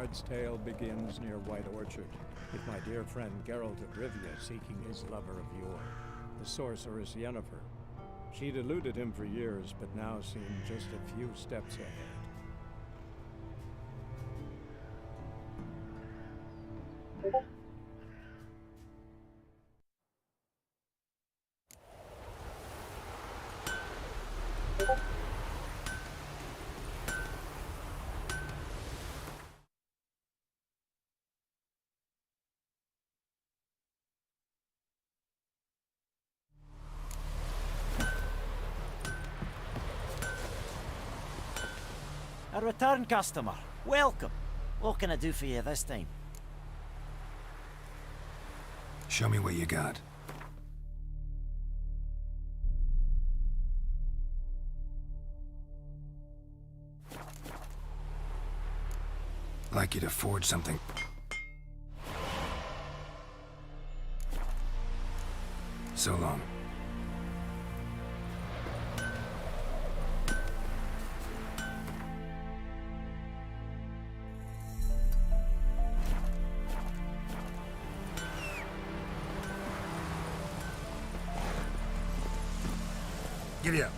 Bard's tale begins near White Orchard, with my dear friend Geralt of Rivia seeking his lover of yore, the sorceress Yennefer. She'd eluded him for years, but now seemed just a few steps ahead. A return customer. Welcome. What can I do for you this time? Show me what you got. Like you to forge something. So long. Giddy up.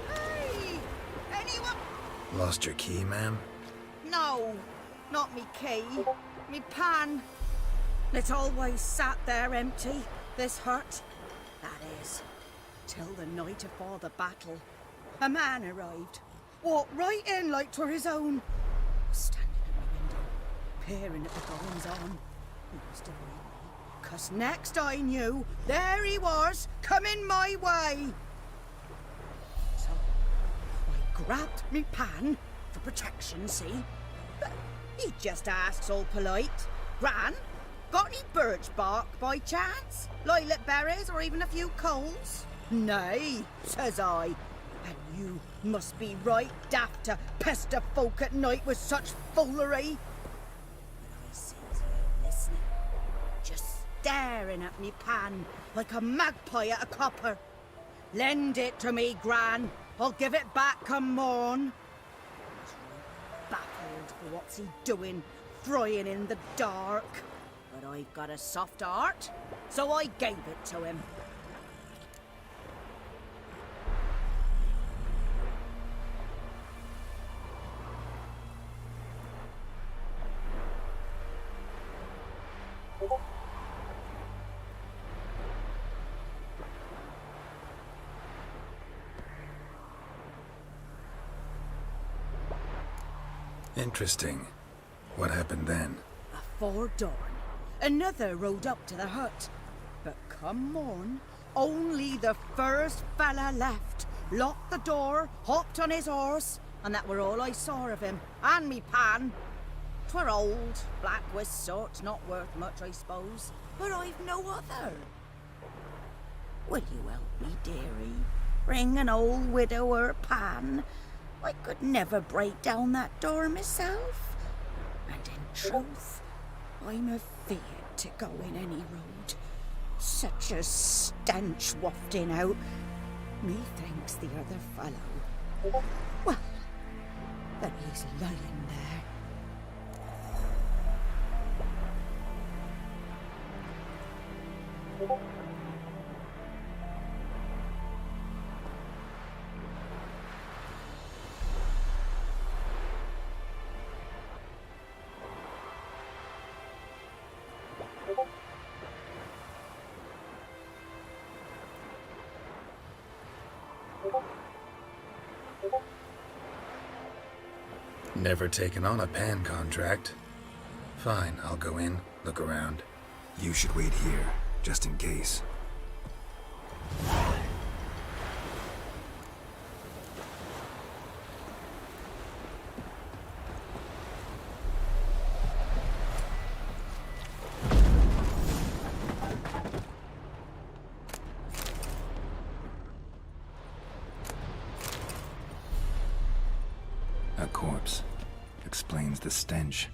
Hey! Anyone? Lost your key, ma'am? No, not me key. Me pan. It's always sat there empty, this hut. That is, till the night afore the battle. A man arrived. Walked right in like 'twere his own. Standing at my window, peering at the goings on. He must have read me, 'cause next I knew, there he was, coming my way. So, I grabbed me pan, for protection, see? But he just asks all polite, Gran, got any birch bark by chance? Lilac berries or even a few coals? Nay, says I. And you must be right daft to pester folk at night with such foolery. But I sits here listening, just staring at me pan like a magpie at a copper. Lend it to me, Gran. I'll give it back come morn. He's right baffled for what's he doing, frying in the dark. But I've got a soft heart, so I gave it to him. Interesting. What happened then? Afore dawn, another rode up to the hut. But come morn, only the first fella left. Locked the door, hopped on his horse, and that were all I saw of him, and me pan. 'Twere old, black with soot, not worth much, I suppose, but I've no other. Will you help me, dearie? Bring an old widower pan. I could never break down that door myself. And in truth, I'm afeard to go in any road. Such a stench wafting out. Methinks the other fellow. Well, that he's lying there. Never taken on a pan contract. Fine, I'll go in, look around. You should wait here, just in case. A corpse. explains the stench.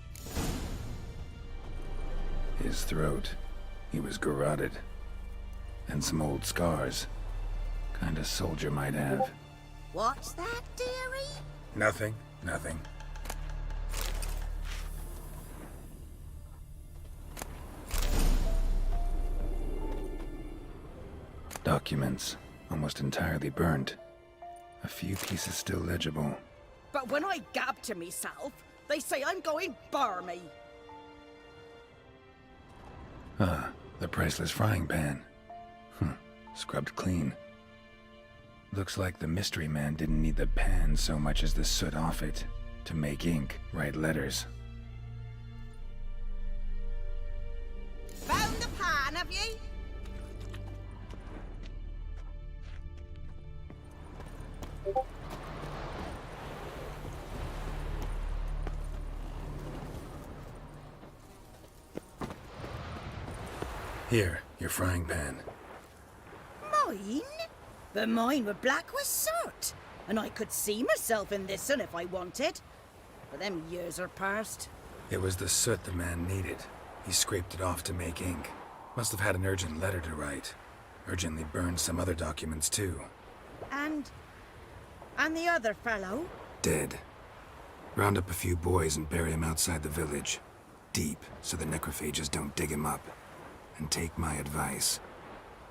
His throat. He was garroted. And some old scars. Kind of soldier might have. What's that, dearie? Nothing. Nothing. Documents. Almost entirely burnt. A few pieces still legible. But when I gab to myself, they say I'm going barmy. Ah, the priceless frying pan. Scrubbed clean. Looks like the mystery man didn't need the pan so much as the soot off it to make ink, write letters. Found the pan, have you? Here, your frying pan. Mine? But mine were black with soot. And I could see myself in this one if I wanted. But them years are past. It was the soot the man needed. He scraped it off to make ink. Must have had an urgent letter to write. Urgently burned some other documents too. And the other fellow? Dead. Round up a few boys and bury him outside the village. Deep, so the necrophages don't dig him up. And take my advice.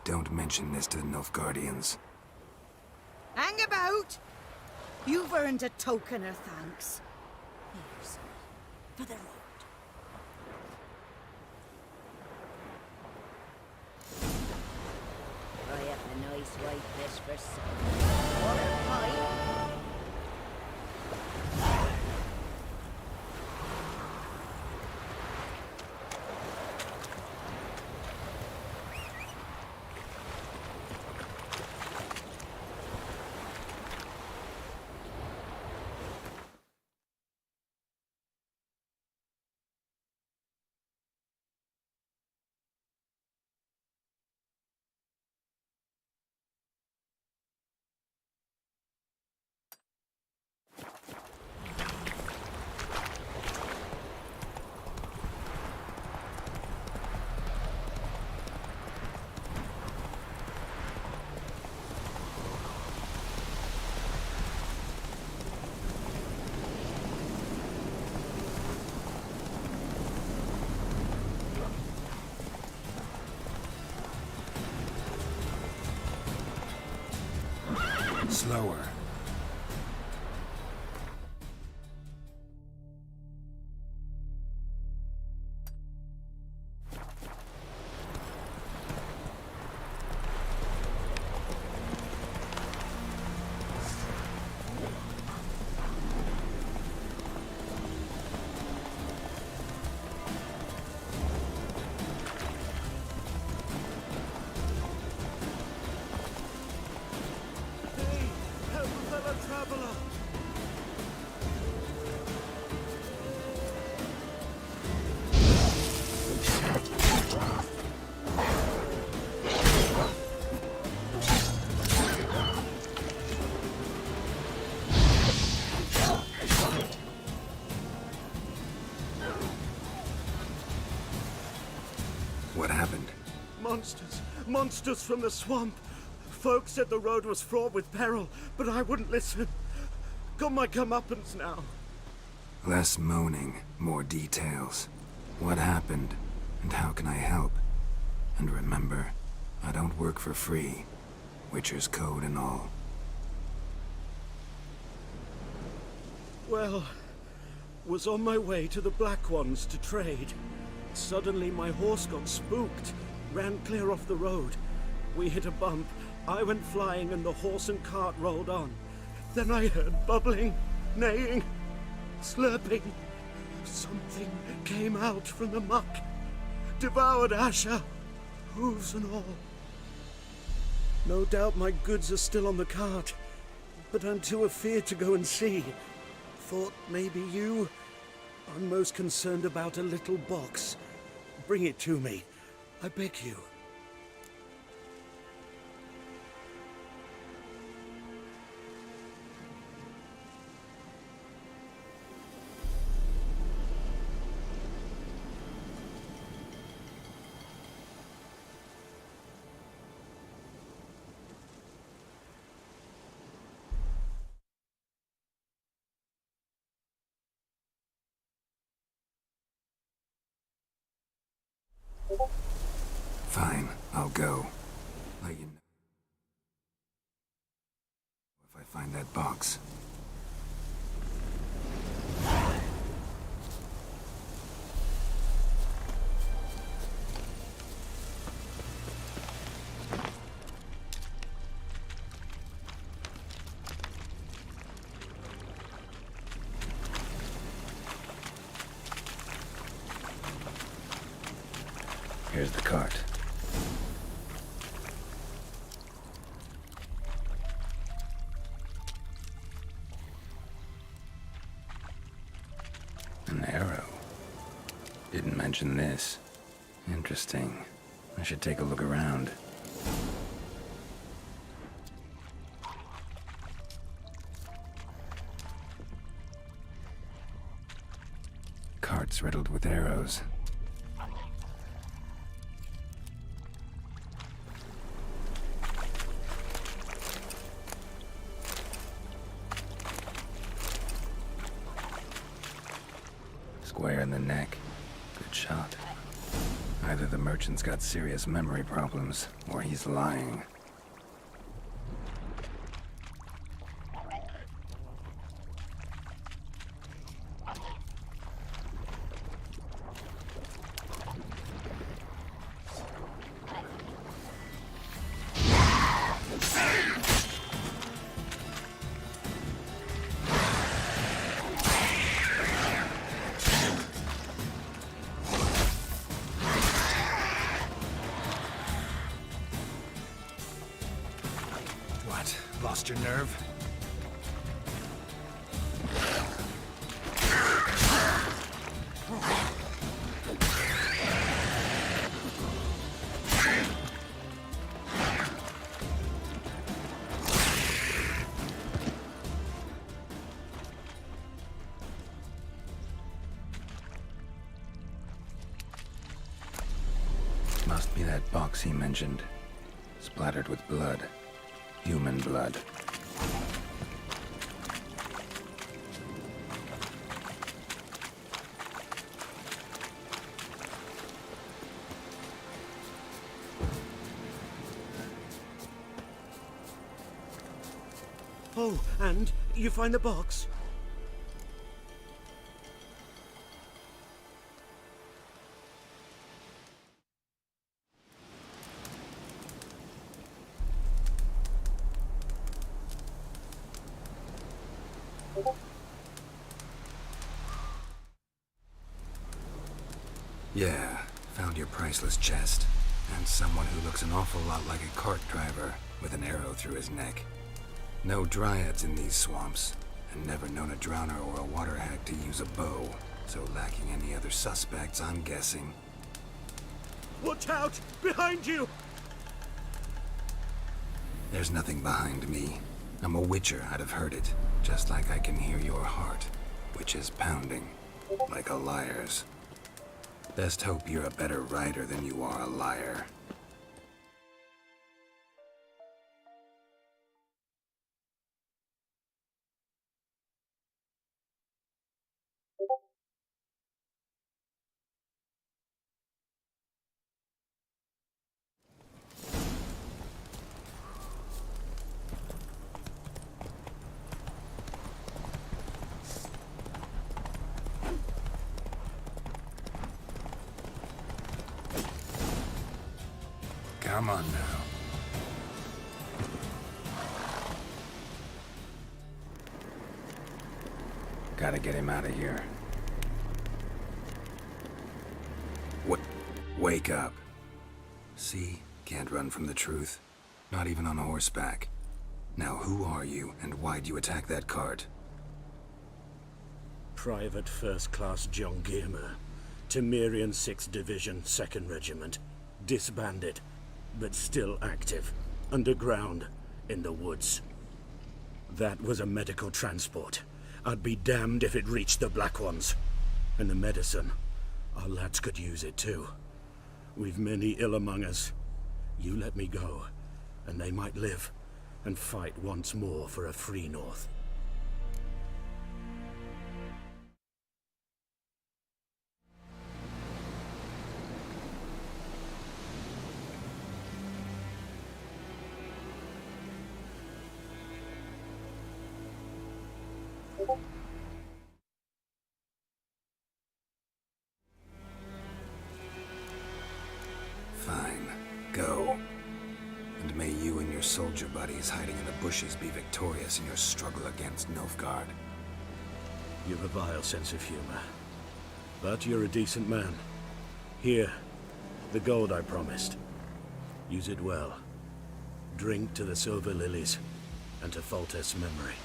Don't mention this to the Nilfgaardians. Hang about! You've earned a token of thanks. Here's for the road. I have a nice white fish for supper. Water pie. Slower. What happened? Monsters. Monsters from the swamp. Folk said the road was fraught with peril, but I wouldn't listen. Got my comeuppance now. Less moaning, more details. What happened, and how can I help? And remember, I don't work for free. Witcher's code and all. Well, was on my way to the Black Ones to trade. Suddenly my horse got spooked, ran clear off the road. We hit a bump, I went flying and the horse and cart rolled on. Then I heard bubbling, neighing, slurping. Something came out from the muck, devoured Asher, hooves and all. No doubt my goods are still on the cart, but I'm too afeard to go and see. Thought maybe you... I'm most concerned about a little box. Bring it to me, I beg you. Fine, I'll go. Let you know if I find that box. Here's the cart. An arrow. Didn't mention this. Interesting. I should take a look around. Cart's riddled with arrows. Square in the neck. Good shot. Either the merchant's got serious memory problems, or he's lying. What? Lost your nerve? Must be that box he mentioned. Splattered with blood. Human blood. Oh, and you find the box? Yeah, found your priceless chest. And someone who looks an awful lot like a cart driver with an arrow through his neck. No dryads in these swamps, and never known a drowner or a water hag to use a bow. So lacking any other suspects, I'm guessing. Watch out! Behind you! There's nothing behind me. I'm a witcher, I'd have heard it. Just like I can hear your heart, which is pounding. Like a liar's. Best hope you're a better writer than you are a liar. Come on now. Gotta get him out of here. Wake up. See? Can't run from the truth. Not even on horseback. Now who are you, and why'd you attack that cart? Private First Class John Giermer. Temerian 6th Division, 2nd Regiment. Disbanded, but still active. Underground, in the woods. That was a medical transport. I'd be damned if it reached the Black Ones. And the medicine. Our lads could use it too. We've many ill among us. You let me go, and they might live, and fight once more for a free North. Fine. Go. And may you and your soldier buddies hiding in the bushes be victorious in your struggle against Nilfgaard. You've a vile sense of humor. But you're a decent man. Here, the gold I promised. Use it well. Drink to the Silver Lilies, and to Foltest's memory.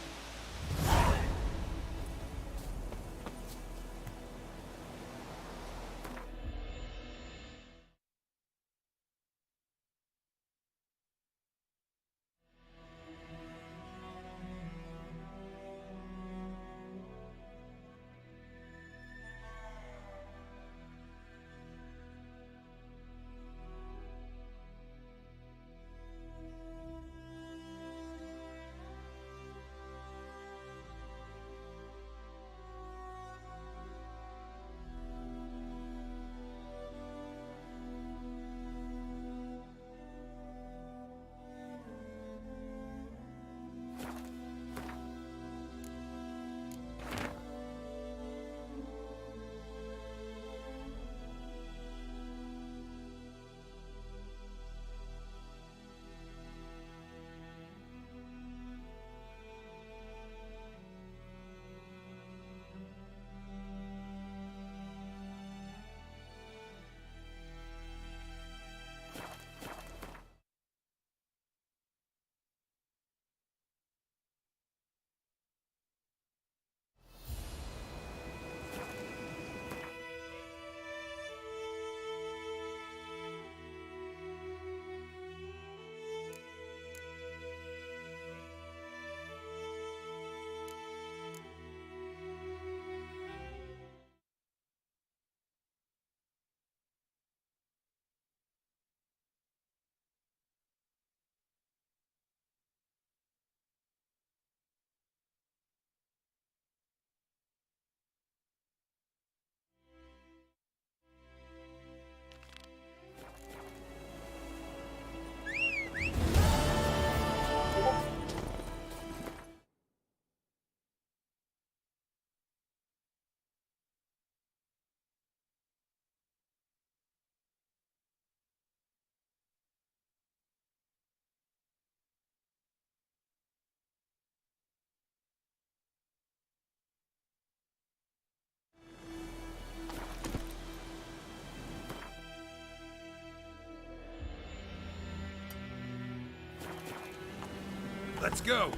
Let's go!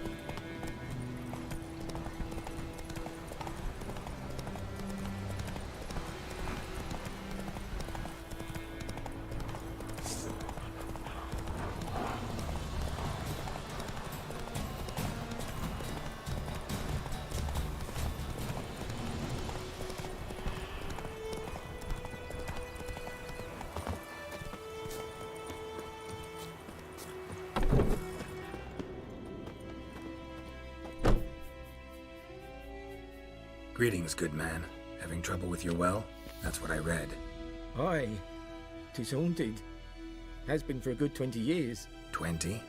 Greetings, good man. Having trouble with your well? That's what I read. Aye, 'tis haunted. Has been for a good 20 years. 20?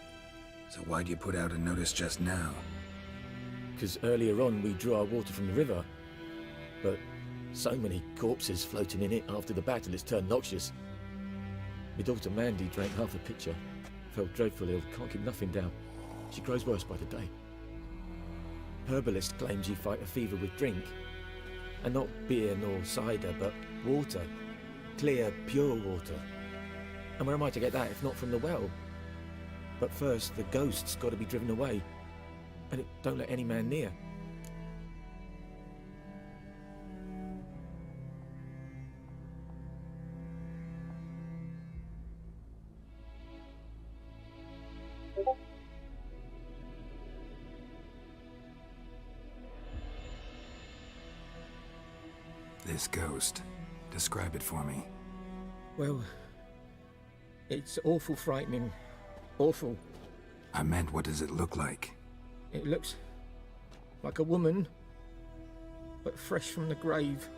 So why'd you put out a notice just now? 'Cause earlier on we drew our water from the river. But so many corpses floating in it after the battle it's turned noxious. My daughter Mandy drank half a pitcher. Fell dreadful ill, can't keep nothing down. She grows worse by the day. Herbalist claims you fight a fever with drink. And not beer nor cider, but water. Clear, pure water. And where am I to get that if not from the well? But first, the ghost's got to be driven away. And it don't let any man near. This ghost. Describe it for me. Well, it's awful frightening. Awful. I meant, what does it look like? It looks like a woman, but fresh from the grave.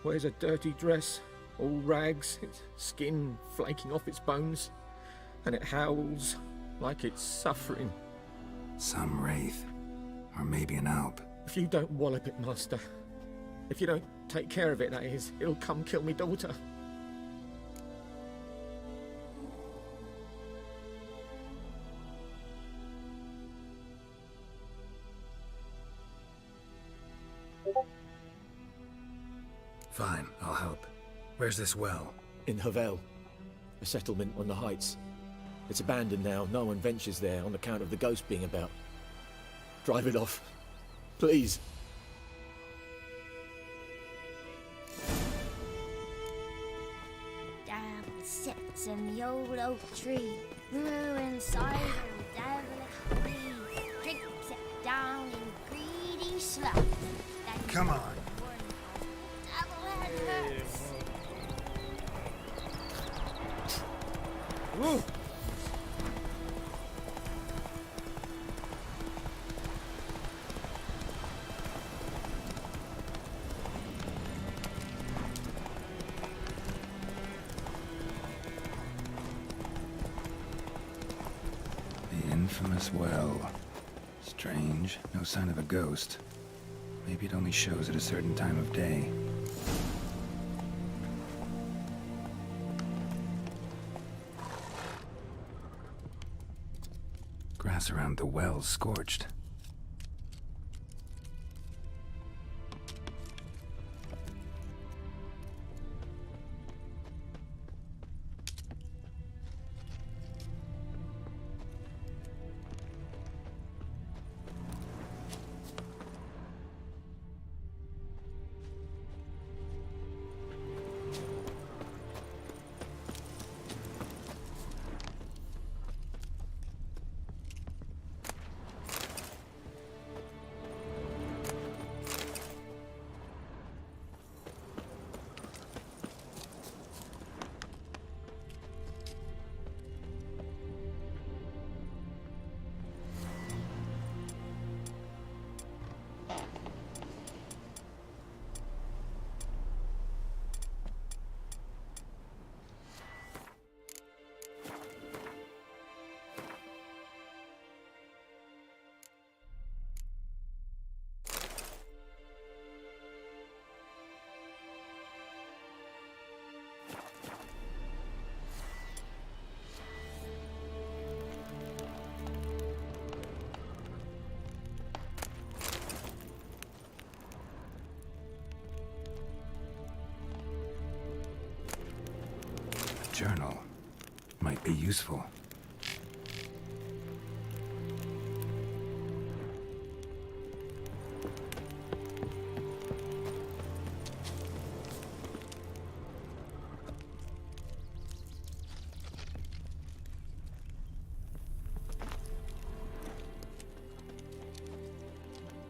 Wears a dirty dress, all rags, its skin flaking off its bones, and it howls like it's suffering. Some wraith. Or maybe an alp. If you don't wallop it, Master, if you don't take care of it, that is, it'll come kill me daughter. Fine, I'll help. Where's this well? In Havel, a settlement on the heights. It's abandoned now. No one ventures there on account of the ghost being about. Drive it off. Please. Devil sits in the old oak tree, brewing cider with devilish glee. Drinks it down in greedy sloth. Then Come on. devil head hurts. Woo! The infamous well. Strange, no sign of a ghost. Maybe it only shows at a certain time of day. Grass around the well's scorched. Journal. Might be useful.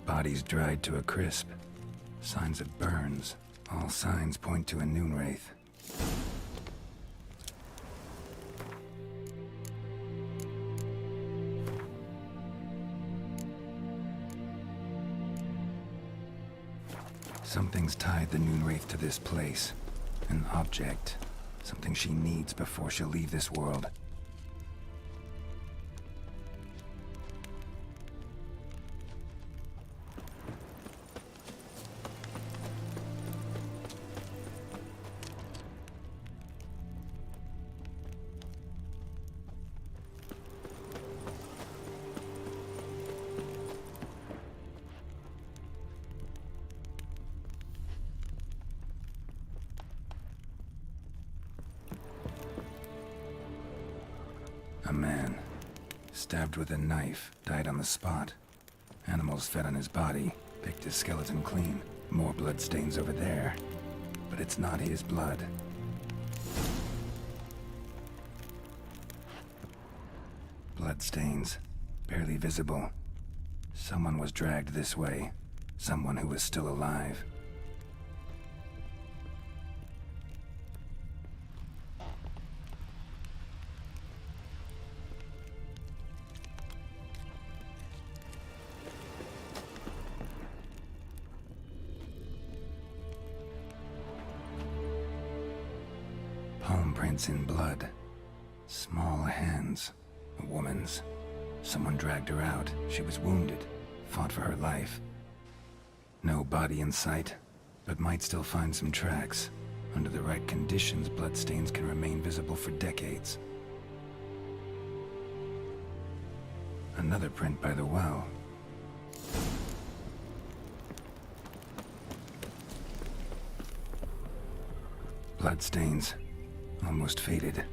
Body's dried to a crisp. Signs of burns. All signs point to a Noonwraith. Something's tied the Noonwraith to this place. An object. Something she needs before she'll leave this world. A man, stabbed with a knife, died on the spot. Animals fed on his body, picked his skeleton clean. More blood stains over there. But it's not his blood. Blood stains, barely visible. Someone was dragged this way. Someone who was still alive. Palm prints in blood. Small hands. A woman's. Someone dragged her out. She was wounded. Fought for her life. No body in sight, but might still find some tracks. Under the right conditions, bloodstains can remain visible for decades. Another print by the well. Bloodstains. Almost faded.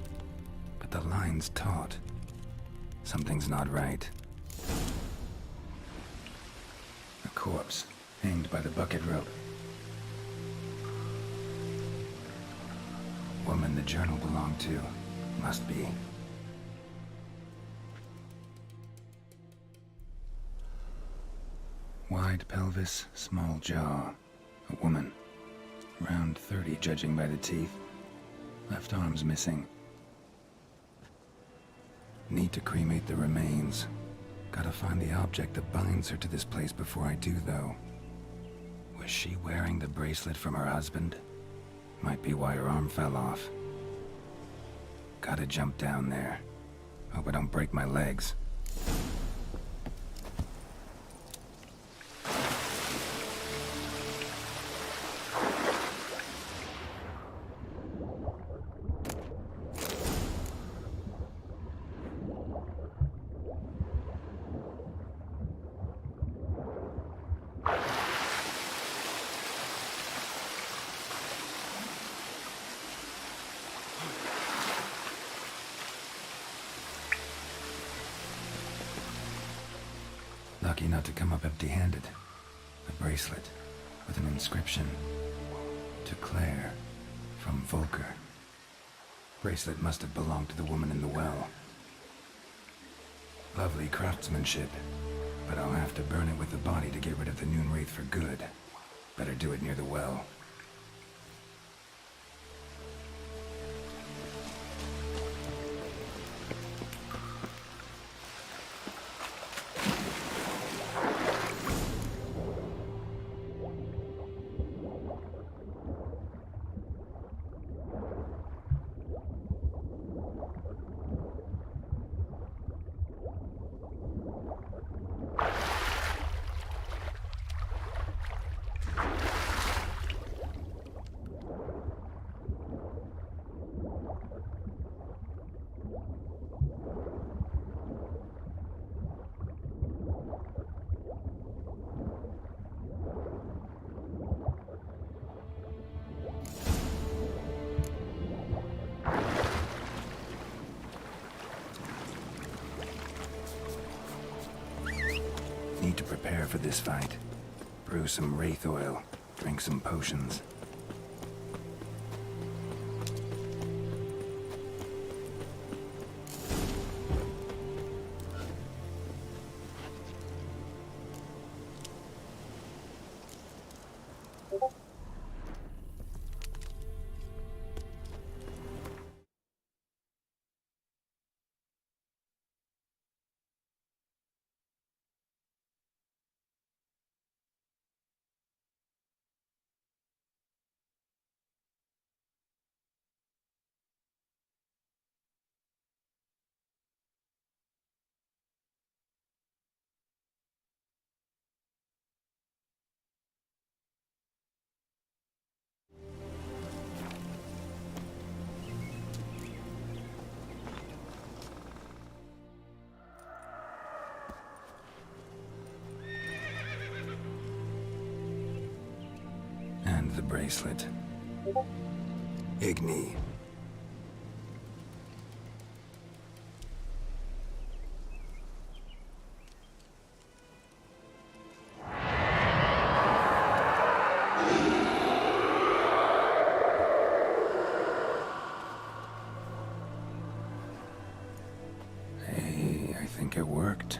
But the line's taut. Something's not right. A corpse, hanged by the bucket rope. Woman the journal belonged to. Must be. Wide pelvis, small jaw. A woman. Around 30, judging by the teeth. Left arm's missing. Need to cremate the remains. Gotta find the object that binds her to this place before I do, though. Was she wearing the bracelet from her husband? Might be why her arm fell off. Gotta jump down there. Hope I don't break my legs. Lucky not to come up empty-handed. A bracelet with an inscription. To Claire, from Volker. Bracelet must have belonged to the woman in the well. Lovely craftsmanship, but I'll have to burn it with the body to get rid of the Noon Wraith for good. Better do it near the well. Need to prepare for this fight. Brew some wraith oil, drink some potions. And the bracelet. Igni. Hey, I think it worked.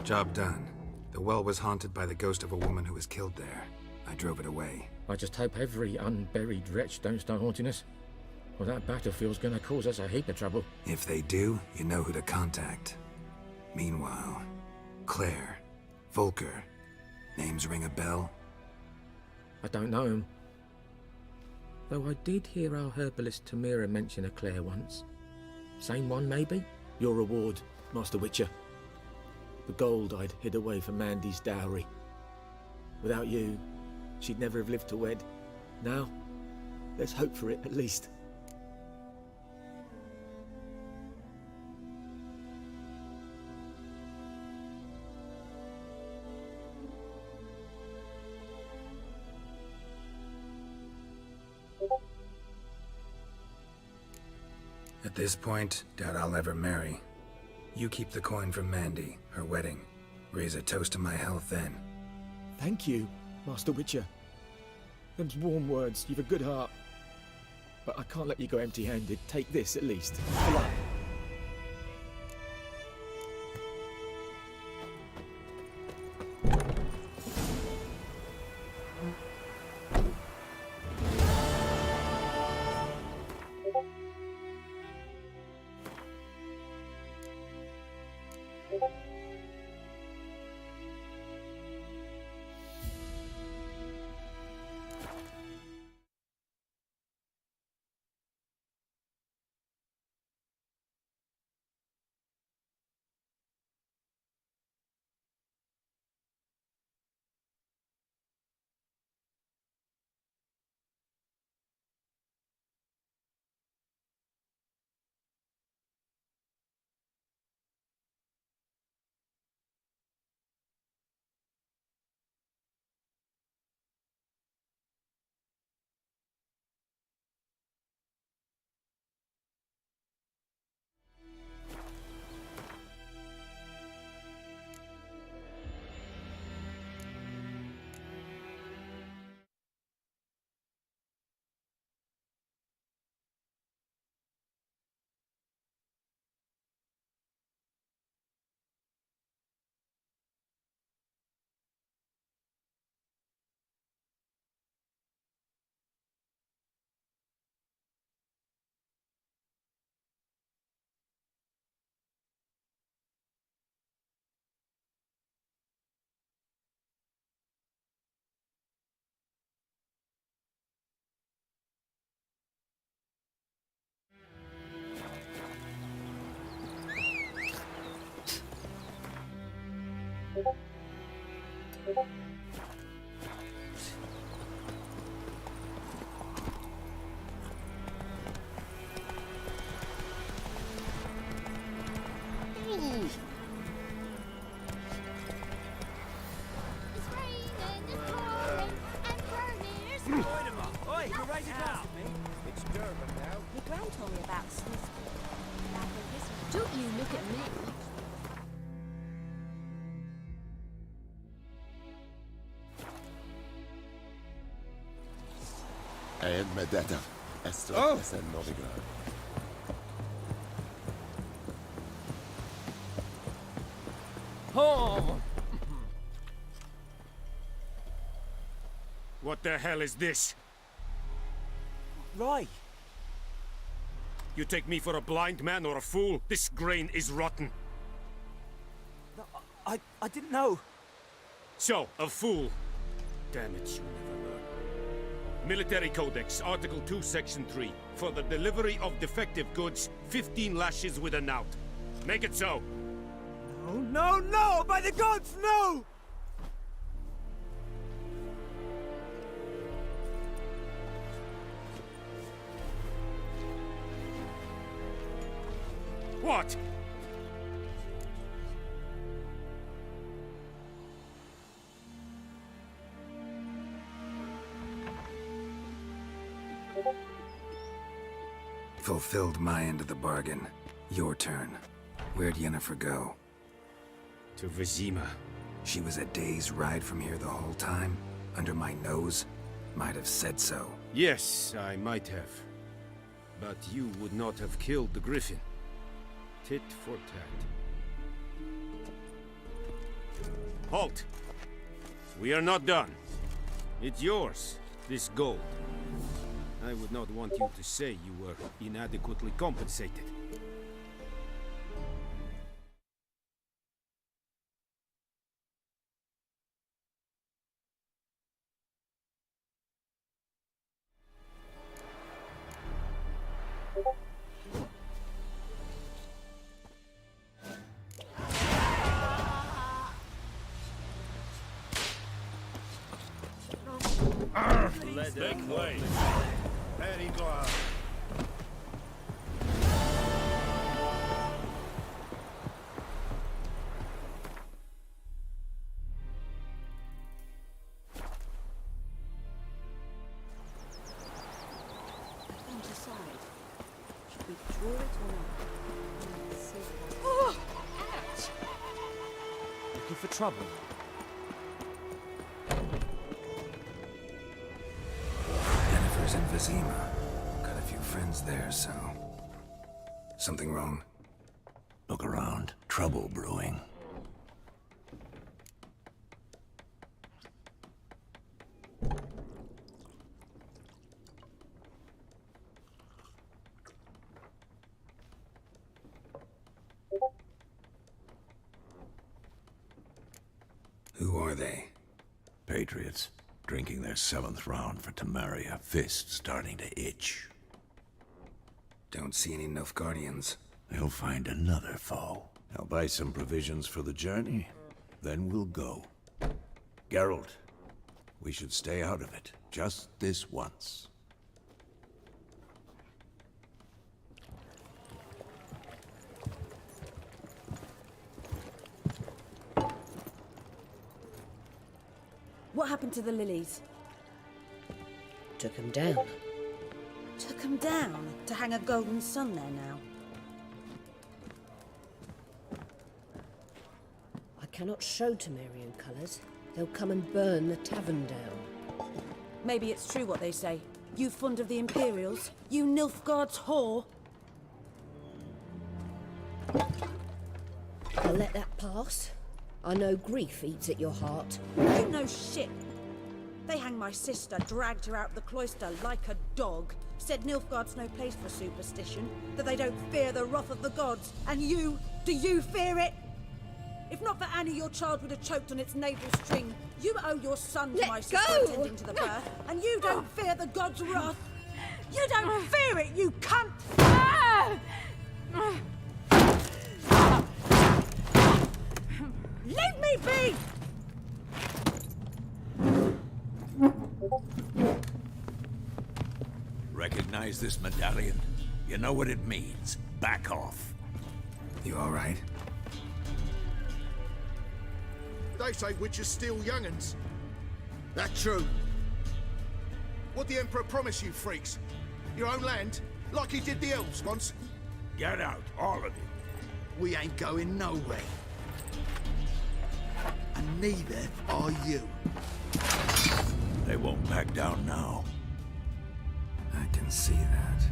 Job done. The well was haunted by the ghost of a woman who was killed there. I drove it away. I just hope every unburied wretch don't start haunting us. Well, that battlefield's gonna cause us a heap of trouble. If they do, you know who to contact. Meanwhile, Claire, Volker, names ring a bell? I don't know him. Though I did hear our herbalist Tamira mention a Claire once. Same one, maybe? Your reward, Master Witcher. The gold I'd hid away for Mandy's dowry. Without you, she'd never have lived to wed. Now, let's hope for it at least. At this point, doubt I'll ever marry. You keep the coin from Mandy, her wedding. Raise a toast to my health then. Thank you, Master Witcher. Them's warm words, you've a good heart. But I can't let you go empty-handed. Take this, at least. For luck. It's raining and pouring and burning. Oi, you're right across me. It's Durban now. My gran told me about Smith. Don't you look at me. Ed Medetta. Esther Essen Novigrad. Oh! What the hell is this? Roy! You take me for a blind man or a fool? This grain is rotten. No, I didn't know. So, a fool. Damn it, you never learn. Military Codex, Article 2, Section 3. For the delivery of defective goods, 15 lashes with a knout. Make it so. Oh, no, no! By the gods, no! What? Fulfilled my end of the bargain. Your turn. Where'd Yennefer go? To Vizima. She was a day's ride from here the whole time? Under my nose? Might have said so. Yes, I might have. But you would not have killed the Griffin. Tit for tat. Halt! We are not done. It's yours, this gold. I would not want you to say you were inadequately compensated. Make way. Very glad. Should we draw it or not? Oh! Looking for trouble? Yennefer's in Vizima. Got a few friends there, so... Something wrong? Look around. Trouble brewing. Who are they? Patriots. Drinking their 7th round for Temeria. Fists starting to itch. Don't see any Nilfgaardians. They'll find another foe. I'll buy some provisions for the journey. Then we'll go. Geralt, we should stay out of it. Just this once. What happened to the lilies? Took him down. Took them down to hang a golden sun there now. I cannot show Temerian colours. They'll come and burn the tavern down. Maybe it's true what they say. You fond of the Imperials? You Nilfgaard's whore? I'll let that pass. I know grief eats at your heart. You know shit. They hanged my sister, dragged her out the cloister like a dog. Said Nilfgaard's no place for superstition, that they don't fear the wrath of the gods. And you, do you fear it? If not for Annie, your child would have choked on its navel string. You owe your son to my sister attending to the birth, and you don't fear the gods' wrath. You don't fear it, you cunt! Leave me be! Recognize this medallion? You know what it means. Back off. You all right? They say witches steal young'uns. That true? What the Emperor promise you, freaks? Your own land? Like he did the elves once? Get out, all of you. We ain't going nowhere. And neither are you. They won't back down now. I can see that.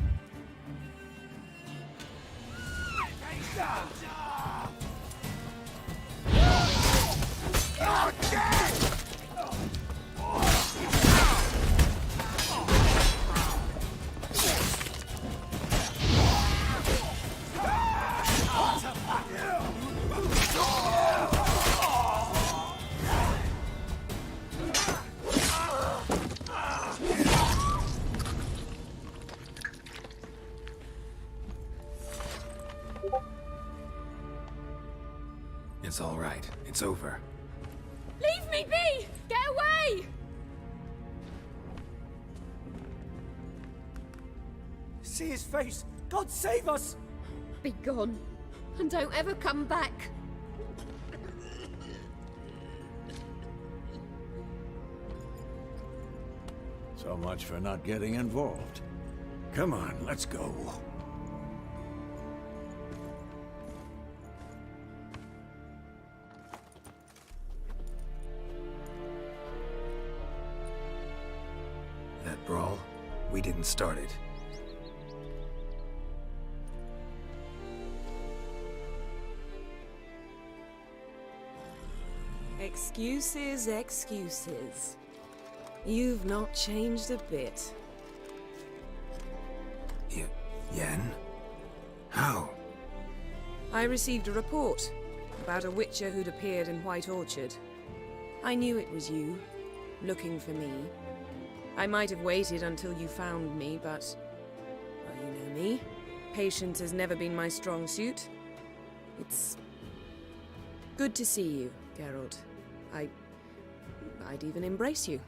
It's all right. It's over. Leave me be! Get away! See his face! God save us! Be gone, and don't ever come back. So much for not getting involved. Come on, let's go. That brawl, we didn't start it. Excuses, excuses. You've not changed a bit. Yen? How? I received a report about a witcher who'd appeared in White Orchard. I knew it was you, looking for me. I might have waited until you found me, but... well, you know me. Patience has never been my strong suit. It's... good to see you, Geralt. I'd even embrace you.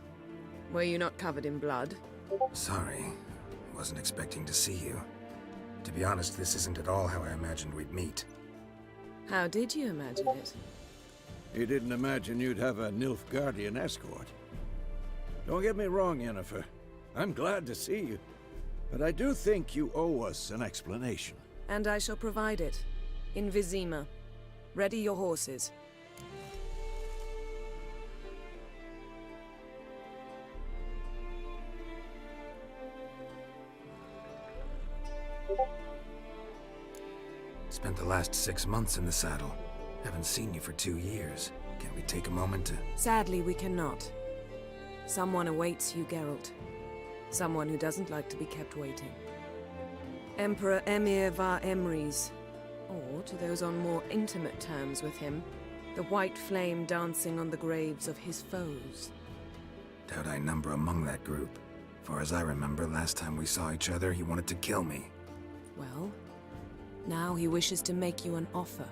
Were you not covered in blood? Sorry. Wasn't expecting to see you. To be honest, this isn't at all how I imagined we'd meet. How did you imagine it? You didn't imagine you'd have a Nilfgaardian escort. Don't get me wrong, Yennefer. I'm glad to see you. But I do think you owe us an explanation. And I shall provide it. In Vizima. Ready your horses. Spent the last 6 months in the saddle. Haven't seen you for 2 years. Can we take a moment to... Sadly, we cannot. Someone awaits you, Geralt. Someone who doesn't like to be kept waiting. Emperor Emir var Emrys. Or, to those on more intimate terms with him, the white flame dancing on the graves of his foes. Doubt I number among that group. Far as I remember, last time we saw each other, he wanted to kill me. Well, now he wishes to make you an offer.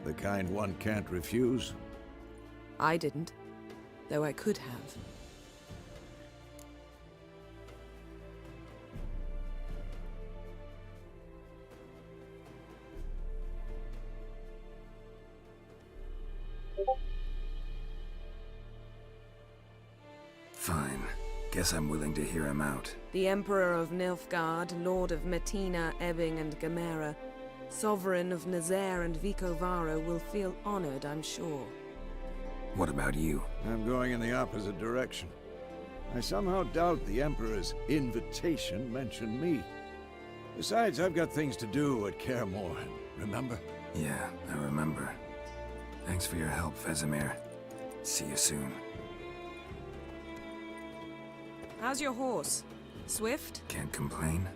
The kind one can't refuse? I didn't, though I could have. Fine. Guess I'm willing to hear him out. The Emperor of Nilfgaard, Lord of Metina, Ebbing and Gamera, Sovereign of Nazaire and Vicovaro will feel honored, I'm sure. What about you? I'm going in the opposite direction. I somehow doubt the Emperor's invitation mentioned me. Besides, I've got things to do at Kaer Morhen, remember? Yeah, I remember. Thanks for your help, Vesemir. See you soon. How's your horse? Swift? Can't complain.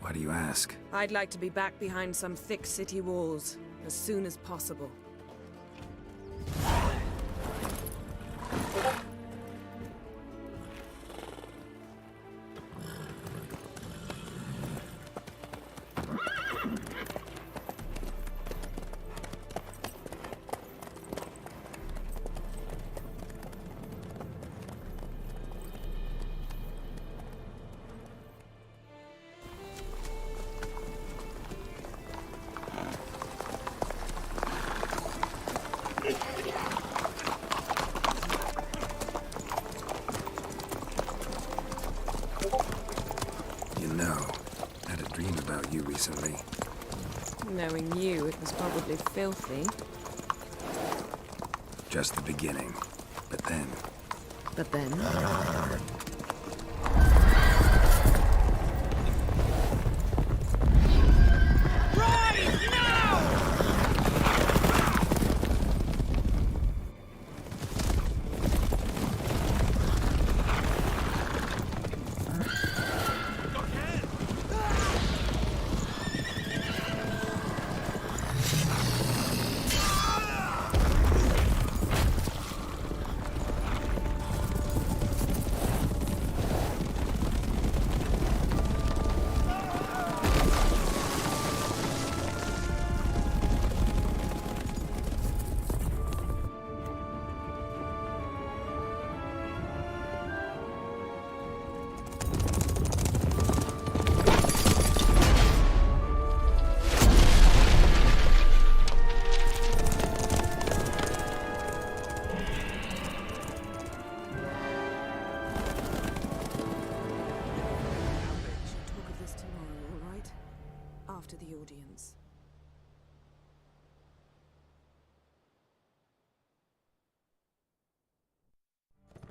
Why do you ask? I'd like to be back behind some thick city walls as soon as possible. Recently. Knowing you, it was probably filthy. Just the beginning. But then... But then?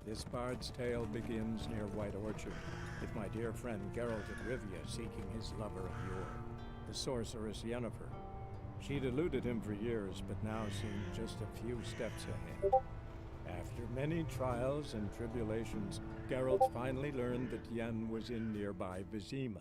This bard's tale begins near White Orchard, with my dear friend Geralt of Rivia seeking his lover of yore, the sorceress Yennefer. She'd eluded him for years, but now seemed just a few steps ahead. After many trials and tribulations, Geralt finally learned that Yen was in nearby Vizima.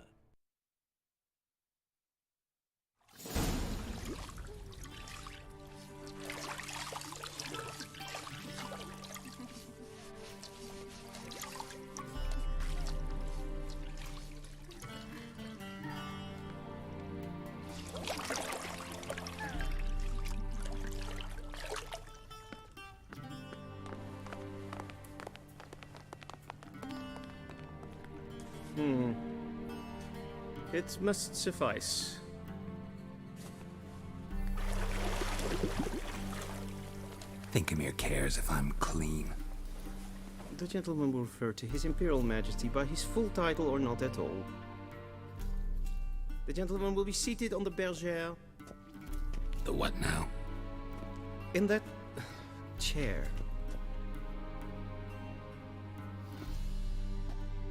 It must suffice. Thinkamere cares if I'm clean. The gentleman will refer to His Imperial Majesty by his full title or not at all. The gentleman will be seated on the bergère. The what now? In that chair.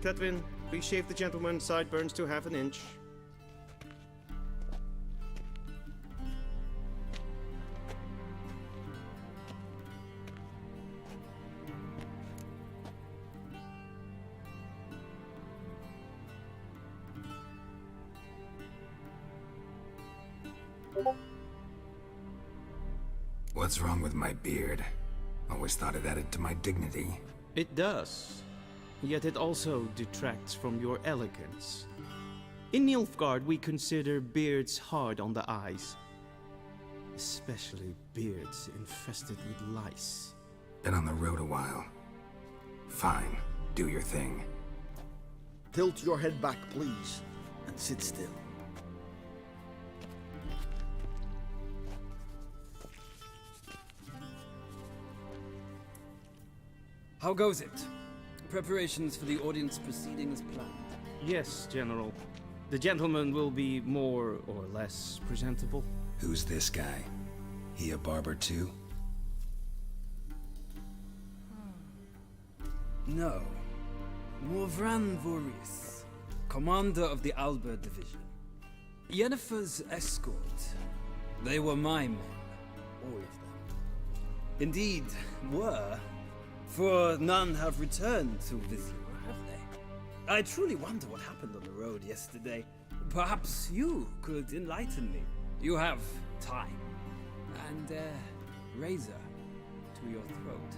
Cletwin, please shave the gentleman's sideburns to half an inch. What's wrong with my beard? Always thought it added to my dignity. It does. Yet it also detracts from your elegance. In Nilfgaard, we consider beards hard on the eyes. Especially beards infested with lice. Been on the road a while. Fine, do your thing. Tilt your head back, please, and sit still. How goes it? Preparations for the audience proceeding as planned? Yes, General. The gentleman will be more or less presentable. Who's this guy? He a barber too? No. Morvran Voorhis, commander of the Alba Division. Yennefer's escort. They were my men, all of them. Indeed, were. For none have returned to Vizima, have they? I truly wonder what happened on the road yesterday. Perhaps you could enlighten me. You have time. And a razor to your throat.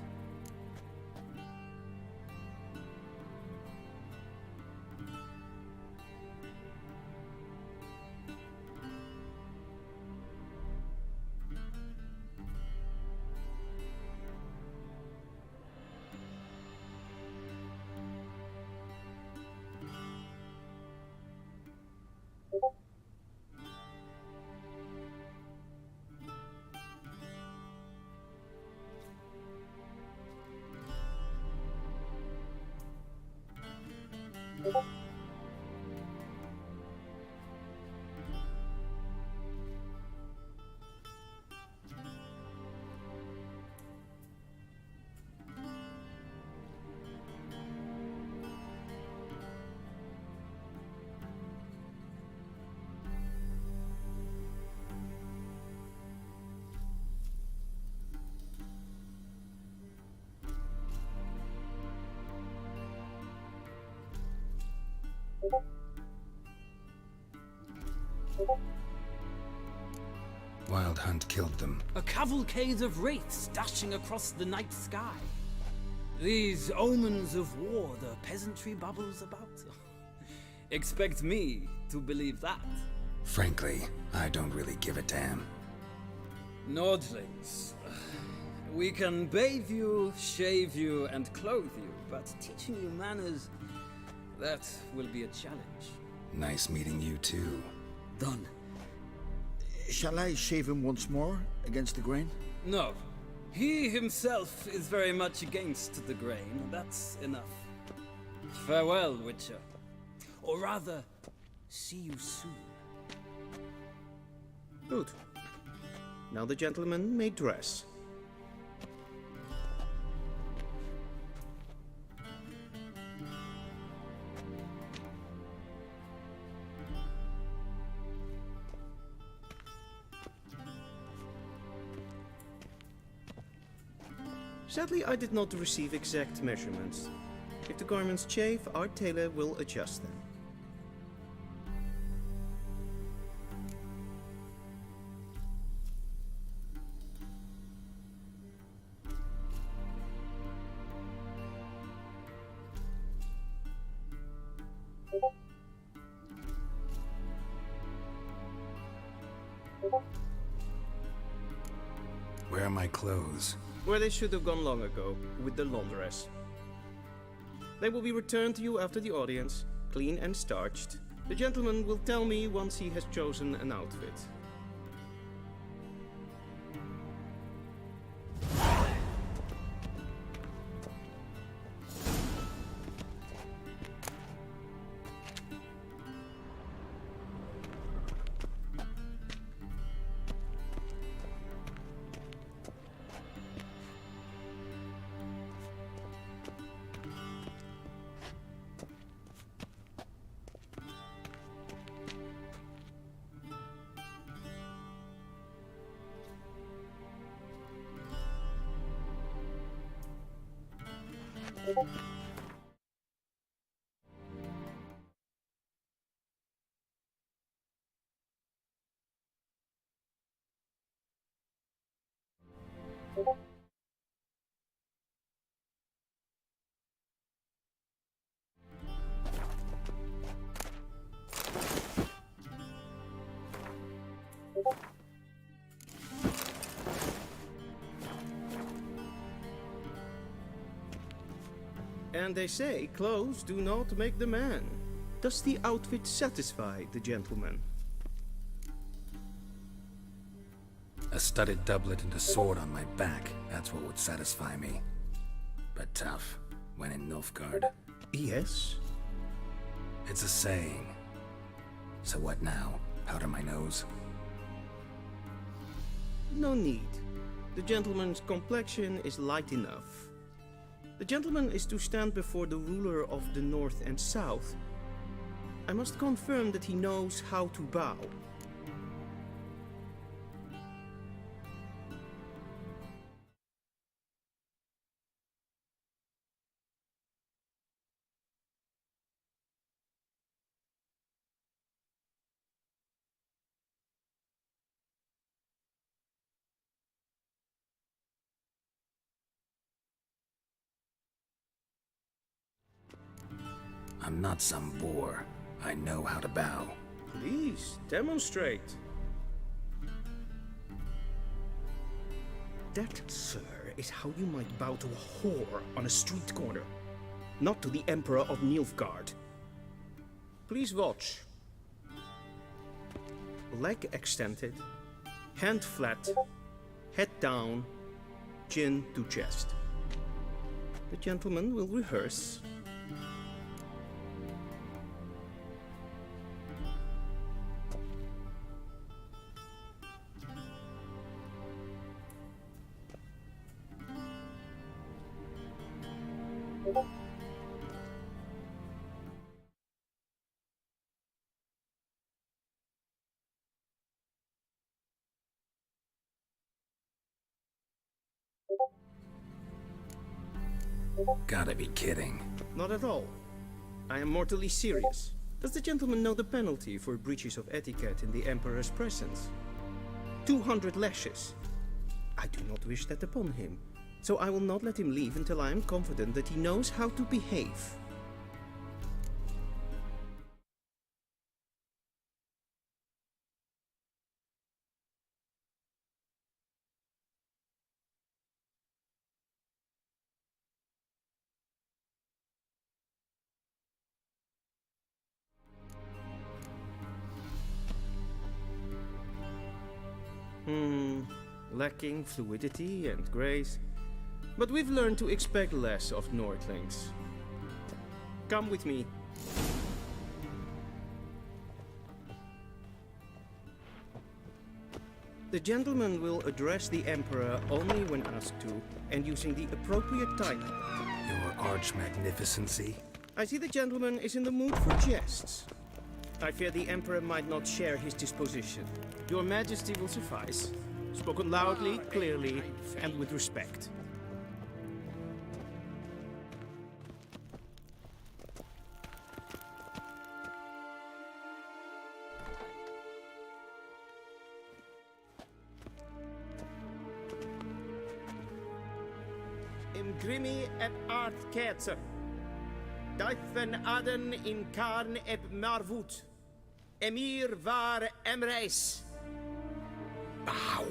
Wild Hunt killed them. A cavalcade of wraiths dashing across the night sky. These omens of war the peasantry bubbles about. Expect me to believe that. Frankly, I don't really give a damn. Nordlings. We can bathe you, shave you, and clothe you, but teaching you manners, that will be a challenge. Nice meeting you too. Done. Shall I shave him once more, against the grain? No. He himself is very much against the grain. That's enough. Farewell, Witcher. Or rather, see you soon. Good. Now the gentleman may dress. Sadly, I did not receive exact measurements. If the garments chafe, our tailor will adjust them. Where are my clothes? Where they should have gone long ago, with the laundress. They will be returned to you after the audience, clean and starched. The gentleman will tell me once he has chosen an outfit. And they say clothes do not make the man. Does the outfit satisfy the gentleman? A studded doublet and a sword on my back, that's what would satisfy me. But tough, when in Nilfgaard. Yes? It's a saying. So what now? Powder my nose? No need. The gentleman's complexion is light enough. The gentleman is to stand before the ruler of the North and South. I must confirm that he knows how to bow. I'm not some boor. I know how to bow. Please, demonstrate. That, sir, is how you might bow to a whore on a street corner, not to the Emperor of Nilfgaard. Please watch. Leg extended, hand flat, head down, chin to chest. The gentleman will rehearse. Gotta be kidding. Not at all. I am mortally serious. Does the gentleman know the penalty for breaches of etiquette in the Emperor's presence? 200 lashes. I do not wish that upon him, so I will not let him leave until I am confident that he knows how to behave. Lacking fluidity and grace. But we've learned to expect less of Nordlings. Come with me. The gentleman will address the Emperor only when asked to, and using the appropriate title. Your Arch-Magnificency? I see the gentleman is in the mood for jests. I fear the Emperor might not share his disposition. Your Majesty will suffice. Spoken loudly, clearly, and with respect. im grimi eb art ketzer. Daithen aden in karn eb marvut. Emir var emreis. Bow.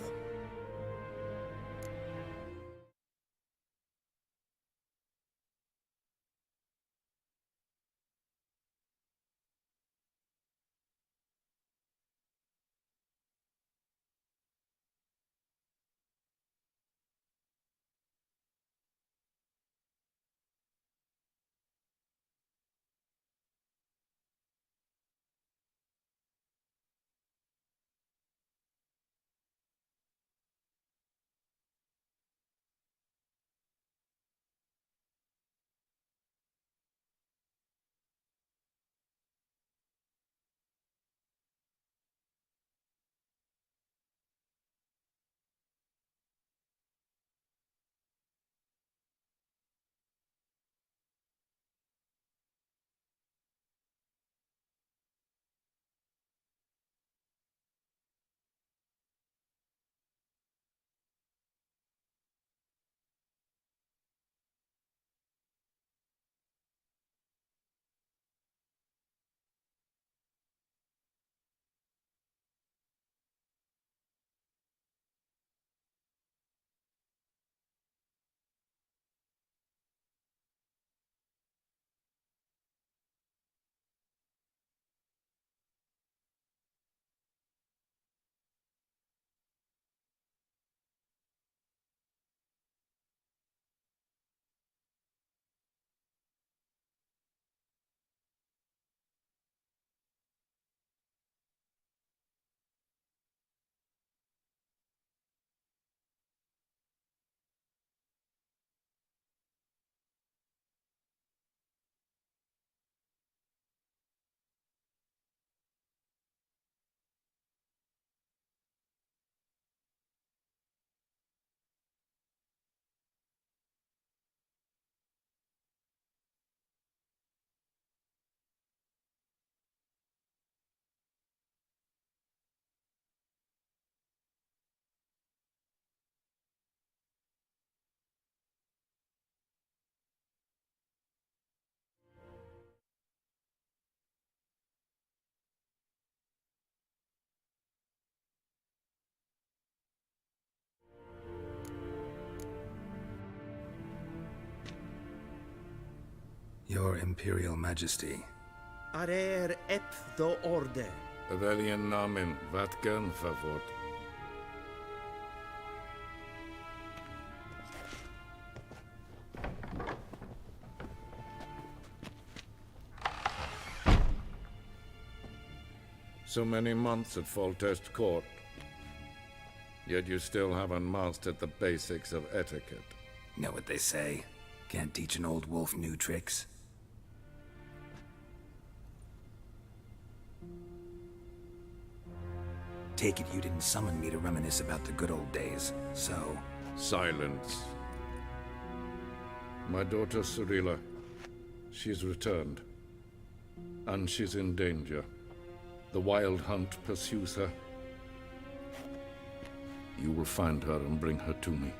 Your Imperial Majesty. Arer ep do orde. Welchen Namen? Wat gern favor? So many months at Foltest Court. Yet you still haven't mastered the basics of etiquette. Know what they say? Can't teach an old wolf new tricks. Take it you didn't summon me to reminisce about the good old days, so... Silence. My daughter Cirilla, she's returned. And she's in danger. The Wild Hunt pursues her. You will find her and bring her to me.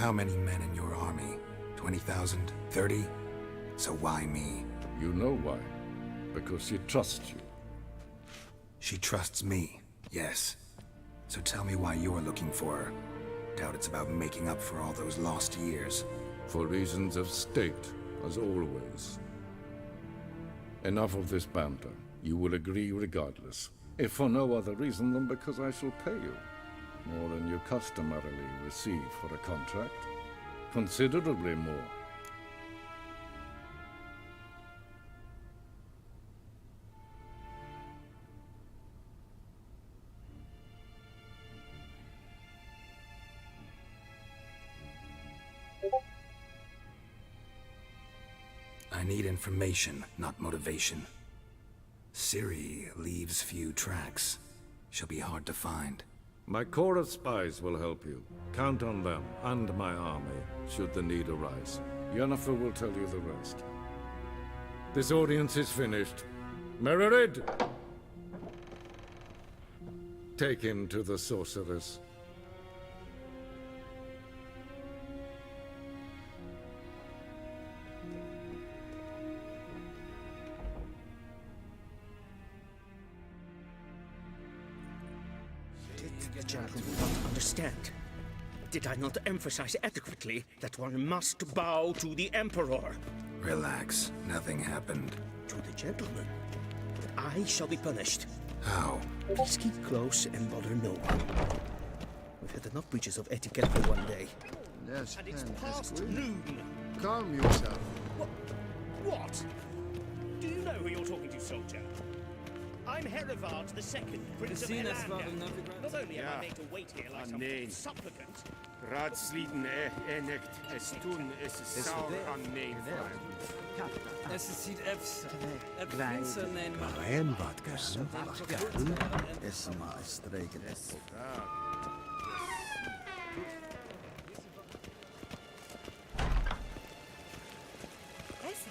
How many men in your army? 20,000? 30? So why me? You know why. Because she trusts you. She trusts me, yes. So tell me why you're looking for her. Doubt it's about making up for all those lost years. For reasons of state, as always. Enough of this banter. You will agree regardless. If for no other reason than because I shall pay you. More than you customarily receive for a contract. Considerably more. I need information, not motivation. Ciri leaves few tracks. She'll be hard to find. My corps of spies will help you. Count on them, and my army, should the need arise. Yennefer will tell you the rest. This audience is finished. Mererid! Take him to the sorceress. Did the gentleman not understand? Did I not emphasize adequately that one must bow to the Emperor? Relax. Nothing happened. To the gentleman. But I shall be punished. How? Please keep close and bother no one. We've had enough breaches of etiquette for one day. Yes, and it's past noon. Calm yourself. What? Do you know who you're talking to, soldier? I'm Herivard II, Prince of Elanda. Not only am I made to wait here like some supplicant. Raadsleden enigt es tun es saur an nein. Es sieht efse. Prinsen en Brian Vodka. Es ma stregen es.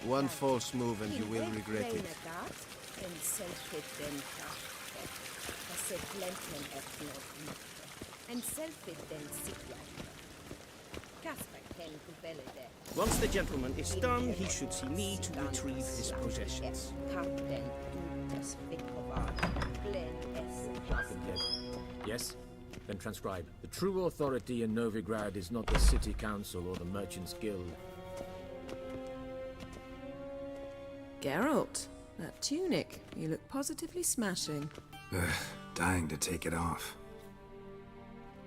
One false move and you will regret it. Once the gentleman is done, he should see me to retrieve his possessions. Yes? Then transcribe. The true authority in Novigrad is not the city council or the merchants' guild. Geralt, that tunic. You look positively smashing. Dying to take it off.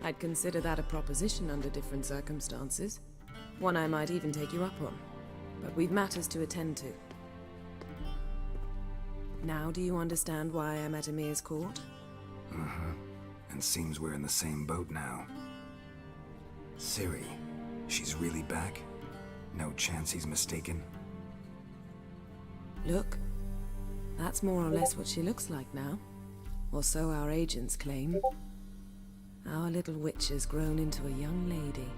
I'd consider that a proposition under different circumstances. One I might even take you up on. But we've matters to attend to. Now do you understand why I'm at Emir's court? And seems we're in the same boat now. Ciri, she's really back? No chance he's mistaken? Look, that's more or less what she looks like now. Or so our agents claim. Our little witch has grown into a young lady.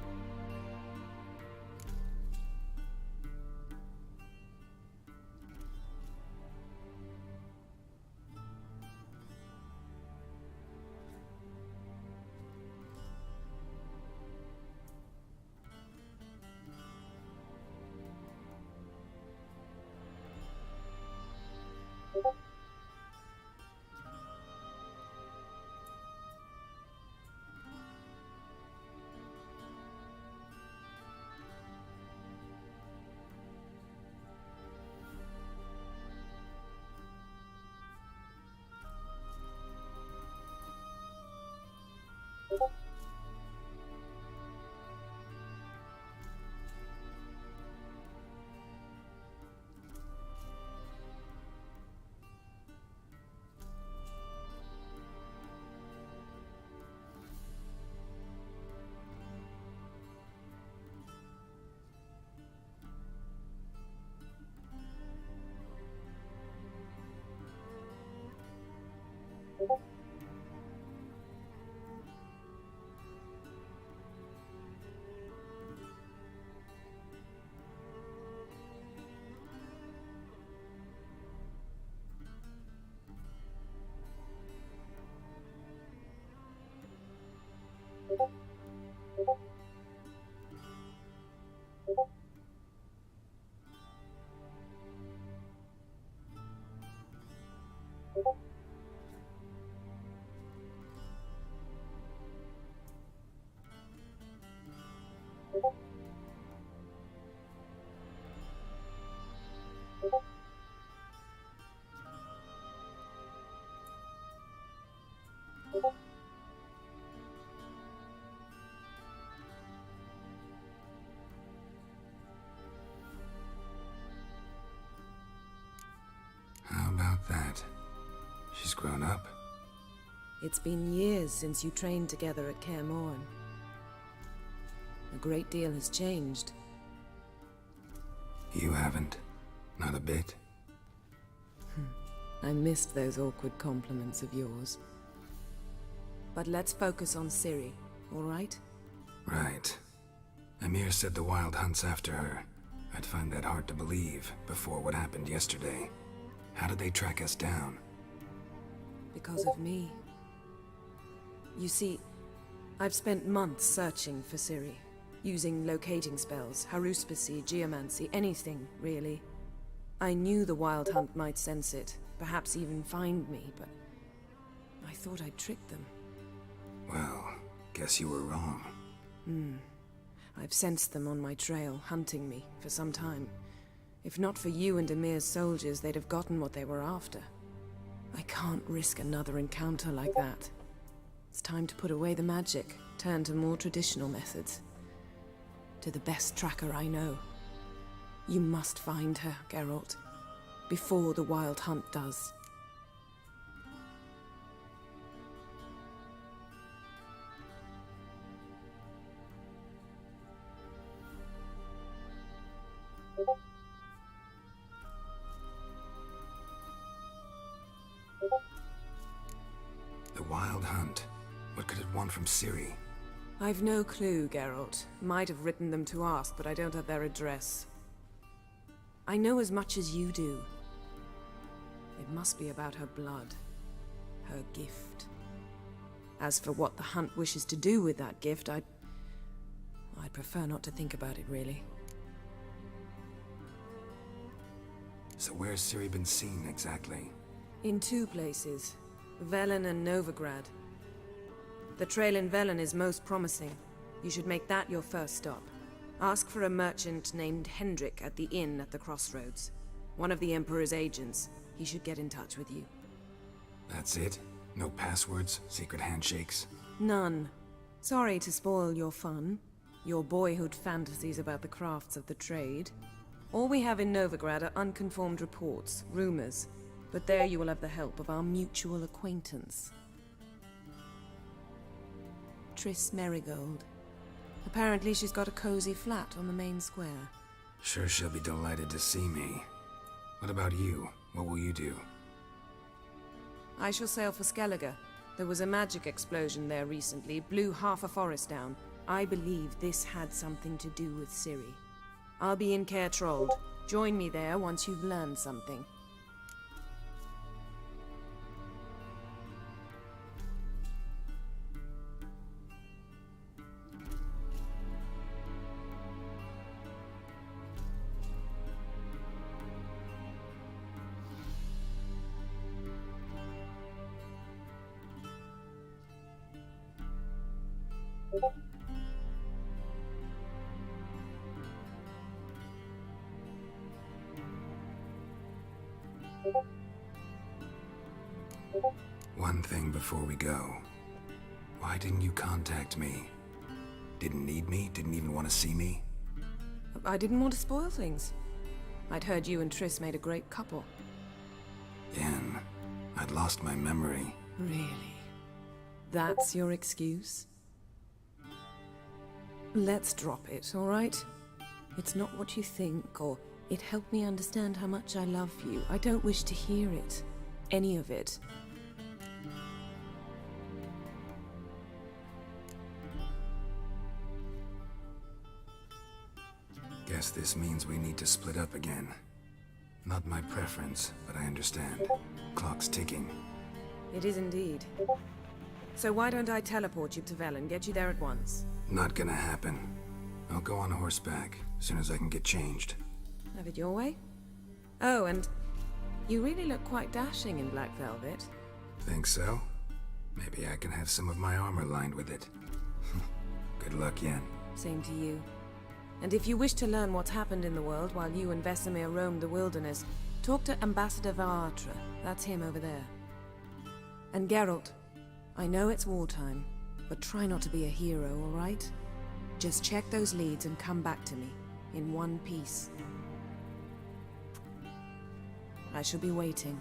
How about that? She's grown up. It's been years since you trained together at Kaer Morhen. A great deal has changed. You haven't. Not a bit. I missed those awkward compliments of yours. But let's focus on Ciri, all right? Right. Emir said the Wild Hunt's after her. I'd find that hard to believe before what happened yesterday. How did they track us down? Because of me. You see, I've spent months searching for Ciri, using locating spells, haruspicy, geomancy, anything, really. I knew the Wild Hunt might sense it, perhaps even find me, but I thought I'd tricked them. Well, guess you were wrong. I've sensed them on my trail, hunting me, for some time. If not for you and Emir's soldiers, they'd have gotten what they were after. I can't risk another encounter like that. It's time to put away the magic, turn to more traditional methods. To the best tracker I know. You must find her, Geralt, before the Wild Hunt does. The Wild Hunt. What could it want from Ciri? I've no clue, Geralt. Might have written them to ask, but I don't have their address. I know as much as you do. It must be about her blood. Her gift. As for what the Hunt wishes to do with that gift, I'd prefer not to think about it, really. So where's Ciri been seen, exactly? In two places. Velen and Novigrad. The trail in Velen is most promising. You should make that your first stop. Ask for a merchant named Hendrik at the inn at the crossroads. One of the Emperor's agents. He should get in touch with you. That's it? No passwords? Secret handshakes? None. Sorry to spoil your fun. Your boyhood fantasies about the crafts of the trade. All we have in Novigrad are unconfirmed reports, rumors. But there you will have the help of our mutual acquaintance. Triss Merigold. Apparently she's got a cozy flat on the main square. Sure she'll be delighted to see me. What about you? What will you do? I shall sail for Skellige. There was a magic explosion there recently, blew half a forest down. I believe this had something to do with Ciri. I'll be in Caer Trolde. Join me there once you've learned something. One thing before we go. Why didn't you contact me? Didn't need me? Didn't even want to see me? I didn't want to spoil things. I'd heard you and Triss made a great couple. Yen, I'd lost my memory. Really? That's your excuse? Let's drop it, all right? It's not what you think, or it helped me understand how much I love you. I don't wish to hear it. Any of it. Guess this means we need to split up again. Not my preference, but I understand. Clock's ticking. It is indeed. So why don't I teleport you to Velen, get you there at once? Not gonna happen. I'll go on horseback, as soon as I can get changed. Have it your way? Oh, and you really look quite dashing in black velvet. Think so? Maybe I can have some of my armor lined with it. Good luck, Yen. Same to you. And if you wish to learn what's happened in the world while you and Vesemir roamed the wilderness, talk to Ambassador Vaatra. That's him over there. And Geralt, I know it's wartime, but try not to be a hero, all right? Just check those leads and come back to me, in one piece. I shall be waiting.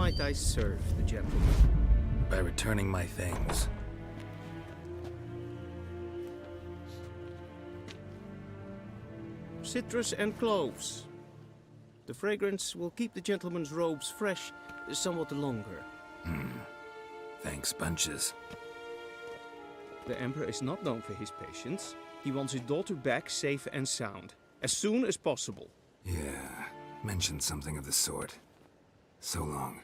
might I serve the gentleman? By returning my things. Citrus and cloves. The fragrance will keep the gentleman's robes fresh somewhat longer. Thanks, bunches. The Emperor is not known for his patience. He wants his daughter back safe and sound, as soon as possible. Yeah, mentioned something of the sort. So long.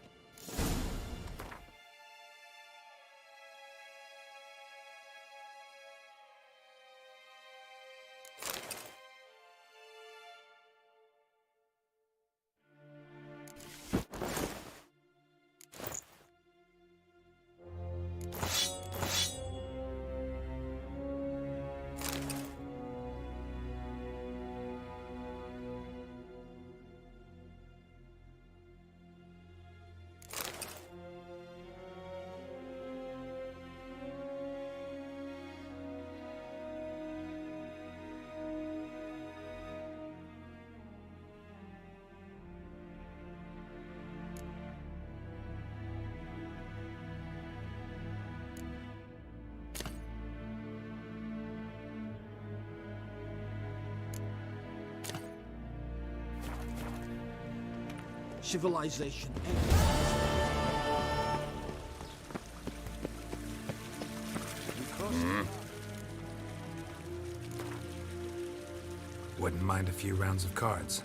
Civilization. Wouldn't mind a few rounds of cards.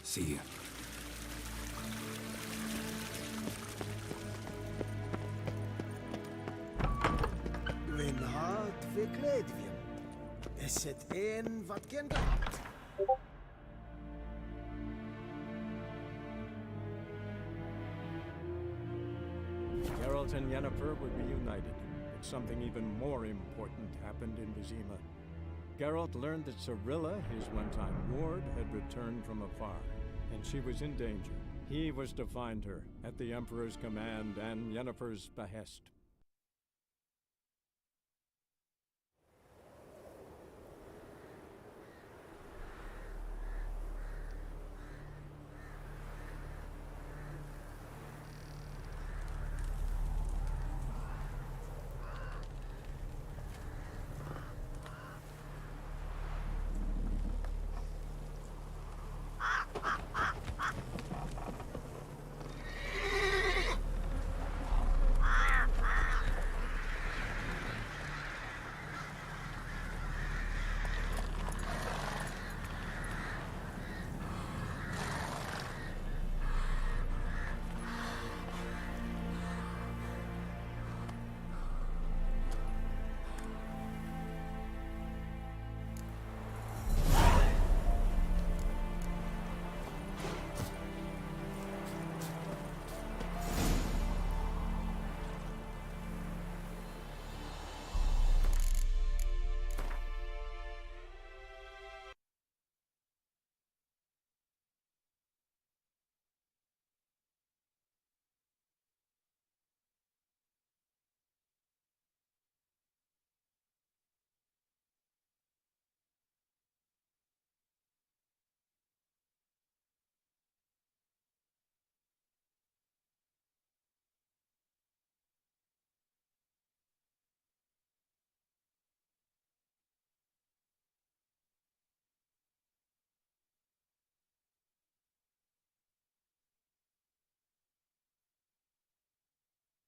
See you. Wenn hart verkleed wir. Es het een wat ken gehabt. Geralt and Yennefer were reunited, but something even more important happened in Vizima. Geralt learned that Cirilla, his one-time ward, had returned from afar, and she was in danger. He was to find her, at the Emperor's command and Yennefer's behest.